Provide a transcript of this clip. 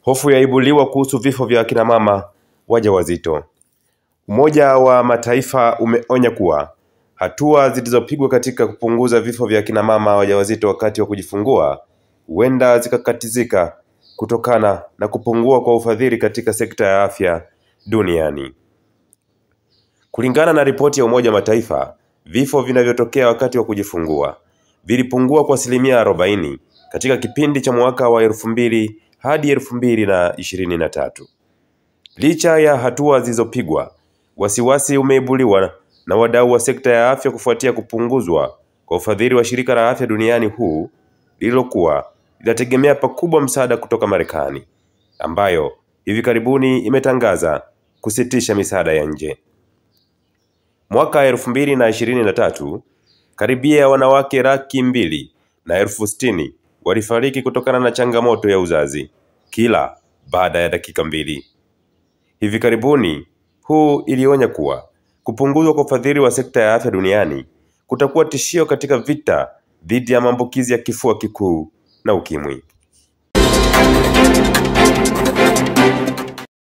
Hofu yaibuliwa kuhusu vifo vya akina mama wajawazito. Umoja wa Mataifa umeonya kuwa hatua zilizopigwa katika kupunguza vifo vya akina mama wajawazito wakati wa kujifungua huenda zikakatizika kutokana na kupungua kwa ufadhili katika sekta ya afya duniani. Kulingana na ripoti ya Umoja wa Mataifa, vifo vinavyotokea wakati wa kujifungua vilipungua kwa 40% katika kipindi cha mwaka wa 2000 hadi 2023. Licha ya hatua zilizopigwa, wasiwasi umeibuliwa na wadau wa sekta ya afya kufuatia kupunguzwa kwa ufadhili wa Shirika la Afya Duniani WHO lililokuwa linategemea pakubwa msaada kutoka Marekani, ambayo hivi karibuni imetangaza kusitisha misaada ya nje. Mwaka 2023, karibia wanawake 260,000 walifariki kutokana na changamoto ya uzazi kila baada ya dakika 2. Hivi karibuni WHO ilionya kuwa kupunguzwa kwa ufadhili wa sekta ya afya duniani kutakuwa tishio katika vita dhidi ya maambukizi ya kifua kikuu na ukimwi.